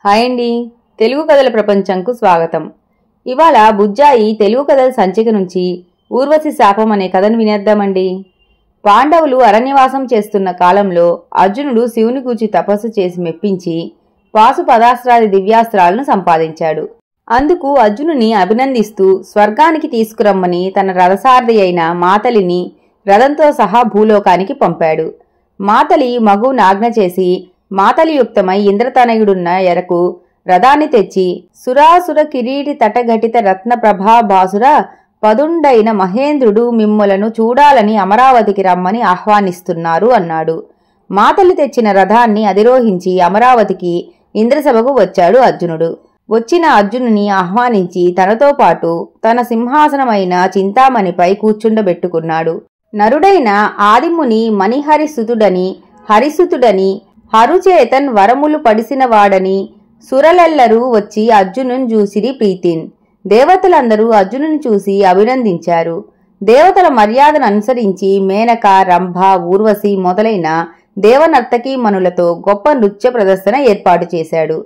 Hi అండి, తెలుగు కథల ప్రపంచంకు స్వాగతం. ఇవాళ బుజ్జాయి తెలుగు కథల సంచిక నుంచి ఊర్వశి శాపం అనే కథను వినేద్దామండి. పాండవులు అరణ్యవాసం చేస్తున్న కాలంలో అర్జునుడు శివుని గూర్చి తపస్సు చేసి మెప్పించి పాశుపదాస్త్రాది దివ్యాస్త్రాలను సంపాదించాడు. అందుకు అర్జునుని అభినందిస్తూ స్వర్గానికి తీసుకురమ్మని తన రథసారథి అయిన మాతలిని రథంతో సహా భూలోకానికి పంపాడు. మాతలి మగువును ఆజ్ఞ చేసి మాతలియుక్తమై ఇంద్రతనయుడున్న ఎరకు రథాన్ని తెచ్చి సురాసుర కిరీటి తటఘటిత రత్న ప్రభాభాసుర పదుండైన మహేంద్రుడు మిమ్ములను చూడాలని అమరావతికి రమ్మని ఆహ్వానిస్తున్నారు అన్నాడు. మాతలి తెచ్చిన రథాన్ని అధిరోహించి అమరావతికి ఇంద్రసభకు వచ్చాడు అర్జునుడు. వచ్చిన అర్జునుని ఆహ్వానించి తనతో పాటు తన సింహాసనమైన చింతామణిపై కూర్చుండబెట్టుకున్నాడు. నరుడైన ఆదిముని మణిహరిసుతుడని హరిసుతుడని హరుచేతన్ వరములు పడిసినవాడని సురలెల్లరూ వచ్చి అర్జునుని చూసిరి ప్రీతిన్. దేవతలందరూ అర్జునుని చూసి అభినందించారు. దేవతల మర్యాదను అనుసరించి మేనక, రంభ, ఊర్వశి మొదలైన దేవనర్తకీమణులతో గొప్ప నృత్య ప్రదర్శన ఏర్పాటు చేశాడు.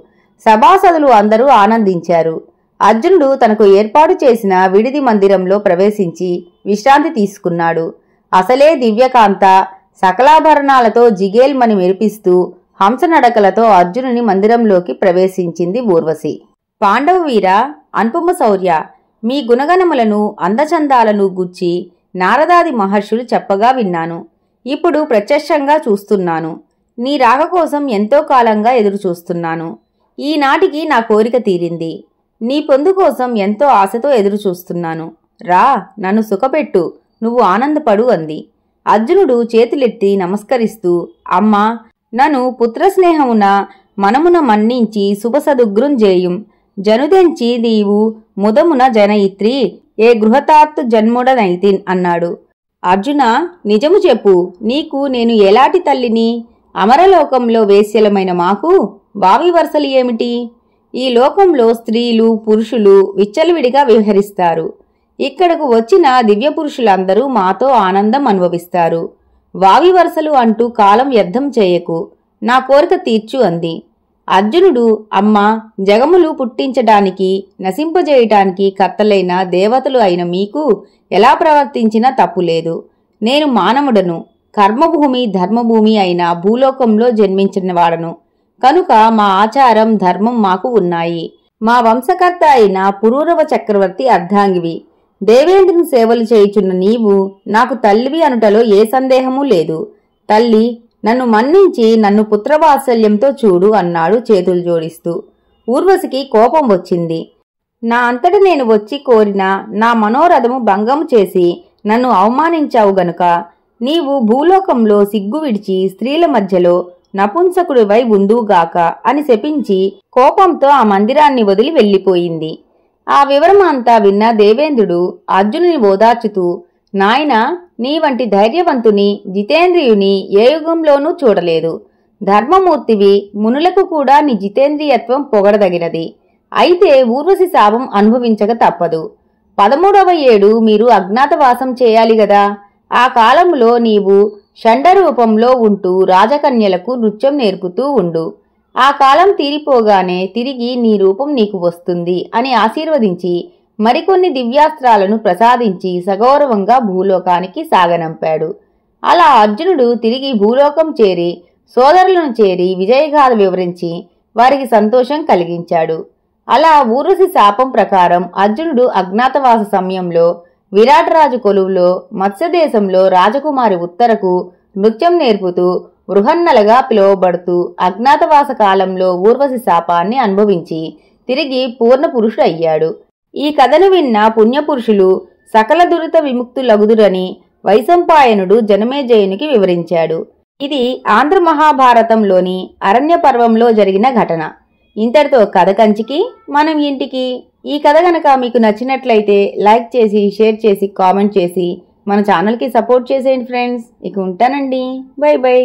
సభాసదులు అందరూ ఆనందించారు. అర్జునుడు తనకు ఏర్పాటు చేసిన విడిది మందిరంలో ప్రవేశించి విశ్రాంతి తీసుకున్నాడు. అసలే దివ్యకాంత సకలాభరణాలతో జిగేల్మని మెరిపిస్తూ హంసనడకలతో అర్జునుని మందిరంలోకి ప్రవేశించింది ఊర్వశి. పాండవ వీర, అనుపమ శౌర్య, మీ గుణగణములను అందచందాలను గూర్చి నారదాది మహర్షులు చెప్పగా విన్నాను. ఇప్పుడు ప్రత్యక్షంగా చూస్తున్నాను. నీ రాక కోసం ఎంతో కాలంగా ఎదురుచూస్తున్నాను. ఈనాటికి నా కోరిక తీరింది. నీ పొందు కోసం ఎంతో ఆశతో ఎదురుచూస్తున్నాను. రా, నన్ను సుఖపెట్టు, నువ్వు ఆనందపడు అంది. అర్జునుడు చేతులెత్తి నమస్కరిస్తూ, అమ్మా, నన్ను పుత్రస్నేహమున మనమున మన్నించి శుభసదుగ్రం చేయుం. జనుదెంచి నీవు ముదమున జనయిత్రి ఏ గృహతాత్తు జన్ముడనైతిన్ అన్నాడు. అర్జున, నిజము చెప్పు, నీకు నేను ఎలాంటి తల్లిని? అమరలోకంలో వేశ్యలమైన మాకు వావి వరసలు ఏమిటి? ఈ లోకంలో స్త్రీలు పురుషులు విచ్చలవిడిగా వ్యవహరిస్తారు. ఇక్కడకు వచ్చిన దివ్యపురుషులందరూ మాతో ఆనందం అనుభవిస్తారు. వావి వరసలు అంటూ కాలం వ్యర్థం చేయకు, నా కోరిక తీర్చు అంది. అర్జునుడు, అమ్మా, జగములు పుట్టించడానికి నశింపజేయటానికి కర్తలైన దేవతలు అయిన మీకు ఎలా ప్రవర్తించినా తప్పులేదు. నేను మానవుడను, కర్మభూమి ధర్మభూమి అయిన భూలోకంలో జన్మించిన వాడను. కనుక మా ఆచారం ధర్మం మాకు ఉన్నాయి. మా వంశకర్త అయిన పురూరవ చక్రవర్తి అర్ధాంగివి. దేవేంద్రుని సేవలు చేయుచున్న నీవు నాకు తల్లివి అనుటలో ఏ సందేహమూ లేదు. తల్లి, నన్ను మన్నించి నన్ను పుత్రవాత్సల్యంతో చూడు అన్నాడు చేతులు జోడిస్తూ. ఊర్వశికి కోపం వచ్చింది. నా అంతట నేను వచ్చి కోరిన నా మనోరథము భంగము చేసి నన్ను అవమానించావు గనుక నీవు భూలోకంలో సిగ్గు విడిచి స్త్రీల మధ్యలో నపుంసకుడివై ఉందుగాక అని శపించి కోపంతో ఆ మందిరాన్ని వదిలి వెళ్లిపోయింది. ఆ వివరం అంతా విన్న దేవేంద్రుడు అర్జునుని ఓదార్చుతూ, నాయనా, నీ వంటి ధైర్యవంతుని జితేంద్రియుని ఏ యుగంలోనూ చూడలేదు. ధర్మమూర్తివి, మునులకు కూడా నీ జితేంద్రియత్వం పొగడదగినది. అయితే ఊర్వశి శాపం అనుభవించక తప్పదు. 13వ ఏడు మీరు అజ్ఞాతవాసం చేయాలి గదా. ఆ కాలంలో నీవు షండరూపంలో ఉంటూ రాజకన్యలకు నృత్యం నేర్పుతూ ఉండు. ఆ కాలం తీరిపోగానే తిరిగి నీ రూపం నీకు వస్తుంది అని ఆశీర్వదించి మరికొన్ని దివ్యాస్త్రాలను ప్రసాదించి సగౌరవంగా భూలోకానికి సాగనంపాడు. అలా అర్జునుడు తిరిగి భూలోకం చేరి సోదరులను చేరి విజయగాథ వివరించి వారికి సంతోషం కలిగించాడు. అలా ఊర్వశి శాపం ప్రకారం అర్జునుడు అజ్ఞాతవాస సమయంలో విరాటరాజు కొలువులో మత్స్యదేశంలో రాజకుమారి ఉత్తరకు నృత్యం నేర్పుతూ బృహన్నలగా పిలువబడుతూ అజ్ఞాతవాస కాలంలో ఊర్వశి శాపాన్ని అనుభవించి తిరిగి పూర్ణ పురుషుడు అయ్యాడు. ఈ కథను విన్న పుణ్యపురుషులు సకల దురిత విముక్తులగుదురని వైశంపాయనుడు జనమేజయునికి వివరించాడు. ఇది ఆంధ్ర మహాభారతంలోని అరణ్య పర్వంలో జరిగిన ఘటన. ఇంతటితో కథ కంచికి మనం ఇంటికి. ఈ కథ గనక మీకు నచ్చినట్లయితే లైక్ చేసి, షేర్ చేసి, కామెంట్ చేసి మన ఛానల్కి సపోర్ట్ చేసేయండి ఫ్రెండ్స్. ఇక ఉంటానండి, బై బై.